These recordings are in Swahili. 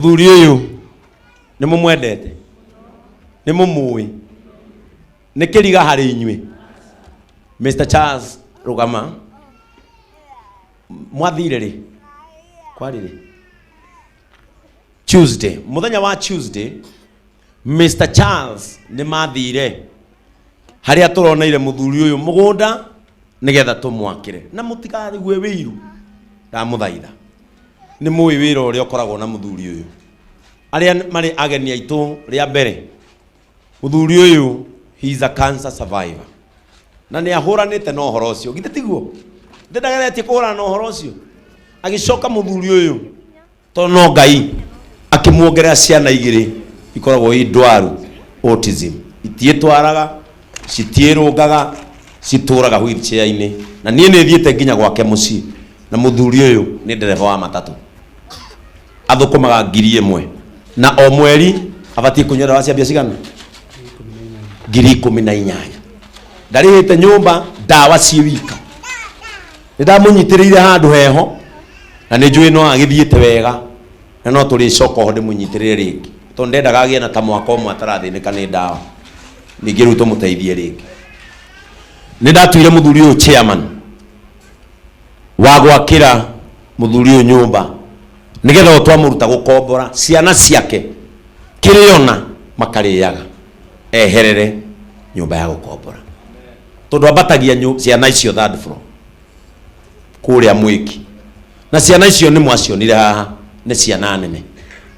Muthuri uyu ni mumwendete, ni mumui, ni kiriga hari inyui. Mr. Charles rugama mwathire ri kwari ri Tuesday, muthenya wa Tuesday Mr. Charles ni mathire haria turoneire muthuri uyu mugunda nigetha tumwakire na mutikarigue wiru da muthaitha ni muwi wira uria ukoragwo na muthuri uyu aria mari ageni aitu ria mbere. Muthuri uyu he is a cancer survivor na ni ahuranite no horo ucio gite tiguo ndagaretie kuhura no horo ucio agicoka muthuri uyu to no Ngai akimuongerera ciana igiri ikoragwo i ndwaru autism itietwaraga citierungaga cituraga wheelchair-ini na nie ni thiete nginya gwake muci na muthuri uyu ni ndereva wa matatu athukumaga 1,000 na o mweri abatie kunyora wa ciambia cigana 18,000 ndarihite nyumba dawa ci wika ndamunyitiriire handu heho na ni njui no agithiete wega na no turi coka ho ndimunyitirire ringi to ndendaga agie na ta mwaka umwe atarathinika ni dawa ningi riu tumuteithie ringi. Ni ndatuire muthuri uyu chairman wa gwakira muthuri uyu nyumba nigetha otwamuruta gukombora ciana ciake kiriona makariaga eherere nyumba ya gukombora tondu ambatagia ciana icio third floor kuria Mwiki na ciana icio ni mwacionire haha ni ciana nene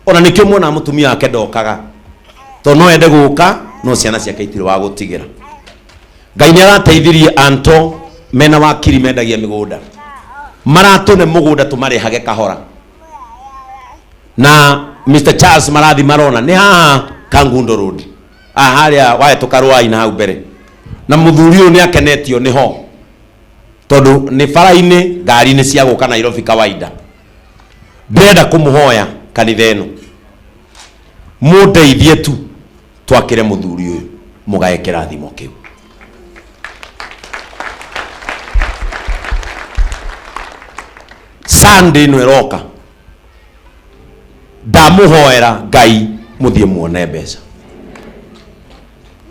ona nikio muona mutumia wake ndokaga to no ende guka no ciana ciake itire wa gutigira. Ngai ni arateithirie anto mena wakiri mendagia migunda maratune mugunda tumarihage kahora na Mr. Charles marathi marona ni haha Kangundo Road haria wae tukarwa ina hau mbere na muthuri uyu ni akenetio ni ho tondu ni faraini ngari ni cia guka Nairobi kawaida. Ndenda kumuhoya kanitha ino muteithie tu twakire muthuri uyu mugae kirathimo kiu. Sunday no eroka ndamuhoera Ngai muthie muone mbeca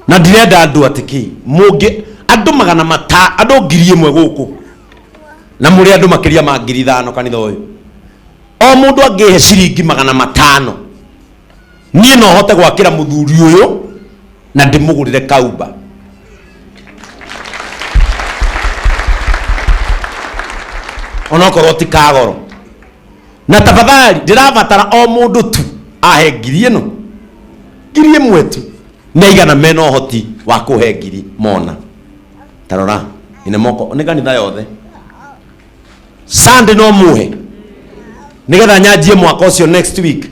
na ndirenda andu atiki mungi andu magana mata andu 1,000 guku na muri andu makiria ma 5,000 kanitha uyu o mundu angihe ciringi 500 nie no hote gwakira muthuri uyu na ndimugurire kaumba onokorwo ti kagoro na tafadhali ndirabatara o mundu tu ahe 1,000 tu na igana mena hoti wa kuhe 1,000 mona tarora ine moko ni kanitha yothe Sunday no muhe nigetha nyanjie mwaka ucio next week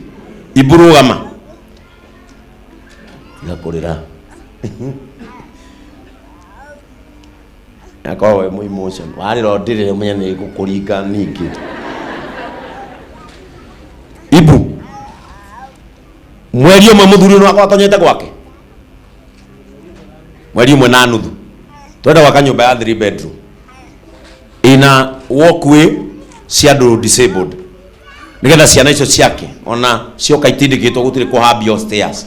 iburugama ngakurira akawe mu emotion wari ro ndire munya ni gukuringa ningi ibu mweri umwe muthuri no akwatonyete gwake mweri umwe na nuthu twenda gwaka nyumba ya 3 bedroom ina walkway cia andu disabled nigetha ciana icio ciake ona cioka itindikitwo gutire kuhambio stairs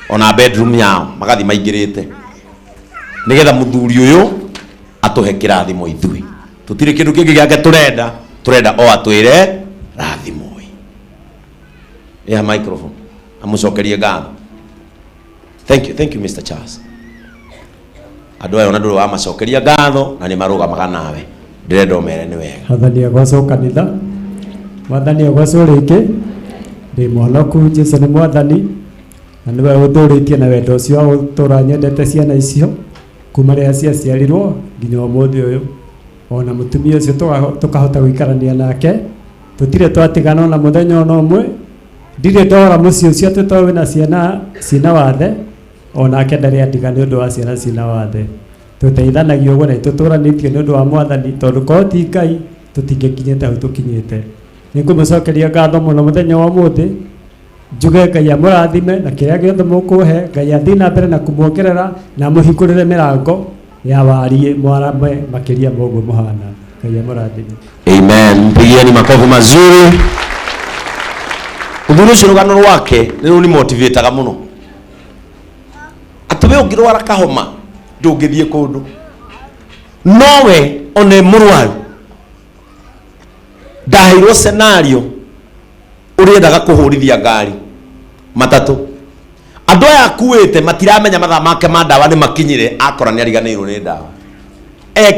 ona bedroom yao magathi maingirite nigetha muthuri uyu atuhe kirathimo ithui tutire kindu kingi giake turenda o atwire rathimo ya microphone amucokerie ngatho. Thank you Mr. Charles andu ayo nadu wa macokeria ngatho na ni marugamaga nawe ndirenda omere ni wega athani agwaco kanitha mwathani agwaco riki ndi mwonoku Jesu ni mwathani na niwe uthuritie na wendo ucio wa gutura nyendete ciana icio kuma ria ciaciarirwo nginya umuthi uyu ona mutumia ucio tukahota guikarania nake tutire twatigana na muthenya ona umwe ndire ndora mucio ucio tutowe na ciana wathe ona kendari atigana undu wa ciana cina wathe tuteithanagia uguo na tuturanitio ni undu wa mwathani tondu ko ti Ngai tutingikinyite hau tukinyite. Nikumucokeria ngatho muno muthenya wa umuthi njuge Ngai amurathime na kiria giothe mukuhe Ngai athii na mbere na kumuongerera na muhikurire mirango ya warie mwarame makiria moguo muhana. Ngai amurathime. Amen. Mpigieni makofi mazuri. Muthuri ucio rugano rwake ni runi motivator muno. Atume ungirwara kahoma ndungithie kundu. Nowe one murwaru ndahirwo scenario uriendaga kuhurithia ngari matatu. Andu aya akuite matiramenya mathaa make ma ndawa ni makinyire akora ni ariganirwo ni ndawa.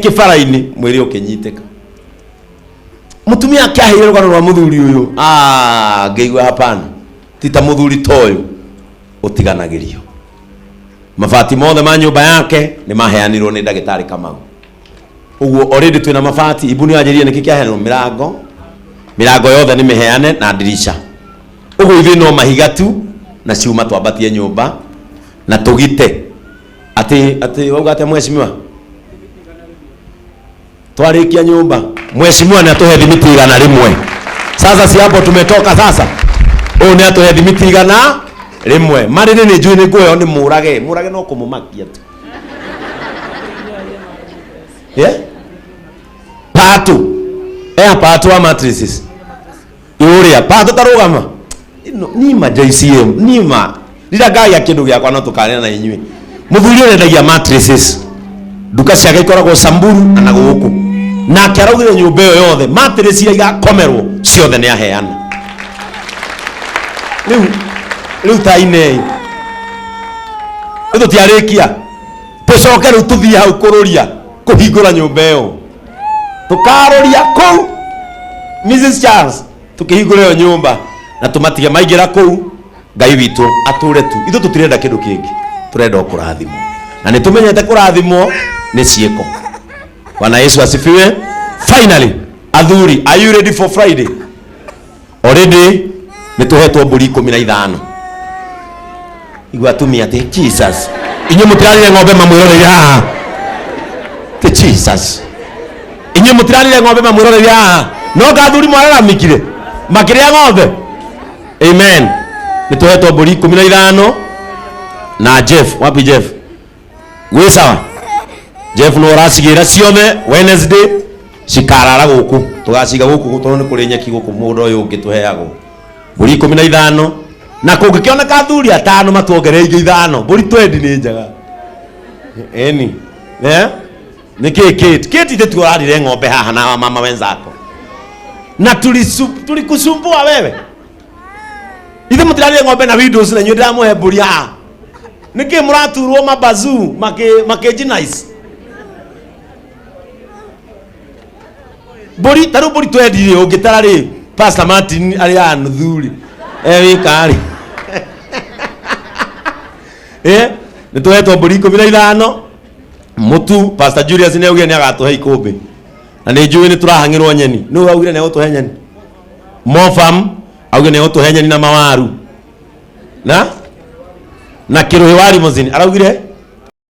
Kibara-ini mwiri ukinyiteka. Mutumia akiahire rugano rwa muthuri uyu ngeigua hapana tita muthuri toyo utiganagirio. Mabati mothe ma nyumba yake ni maheanirwo ni ndagitari Kamau. Uguo already twina mabati ibuni ajirie niki kiaheanirwo mirango yothe ni miheane na dirisha. Uguo ithuĩ no mahiga tu na ciuma twambatie nyumba na tugite ati wauga ati mheshimiwa twarikia nyumba mheshimiwa ni atuhe thimiti igana rimwe. Sasa si hapo tumetoka sasa. Ni atuhe thimiti igana rimwe. Marine ni njui ni nguo ni murage no kumumakia tu. Patu wa mattresses yuria patu tarugama nima JCM nima rira gaya kindu giakwa no tukanena na inyui. Muthuri urendagia mattresses duka ciake ikoragwo Samburu na guku na akaraugire nyumba iyo yothe mattress iria igakomerwo ciothe ni aheana. Riu taine ithu tiarikia tucoke riu tuthie hau kururia kuhingura nyumba iyo tukaroria kou Mrs. Charles tukihingura iyo nyumba na tumatige maingira kou Ngai witu ature tu. Ithu tutirenda kindu kingi turenda kurathimwo na ni tumenyete kurathimwo ni cieko. Bwana Yesu asifiwe. Finally athuri, are you ready for Friday? Already nituhetwo mburi 15. Igwa tumia ati Jesus inyo mutirarire ng'ombe mamwirorere haha ke Jesus inyo mutirarire ng'ombe mamwirorere haha no gathuri mwararamikire makiria ng'ombe. Amen. Nituhetwo mburi 15 na Jeff. Wapi Jeff? Gwe sawa Jeff no rasigira ciothe Wednesday cikarara guku tugaciga guku tondu ni kuri nyeki guku mundu uyu ungituheago mburi 15 na kungikioneka athuri 5 matuongere ingi 5 mburi 20 ni njaga niki Kate tetu ararire ng'ombe haha na mama wenzako na tulikusumbua wewe ithe mutirarire ng'ombe na windows na nyuda muhe mburi haha niki muraturwo mabazu make nice Bori taru bori twendire ungitarari Pastor Martin ari anuthuri wikari nituhetwo mburi 15 mutu Pastor Julius ni augire ni agatuhe ikumbi na ni njui ni turahangirwo nyeni no augire ni agutuhe nyeni Mofam augire ni agutuhe nyeni na mawaru na kiruhi wari muzini araugire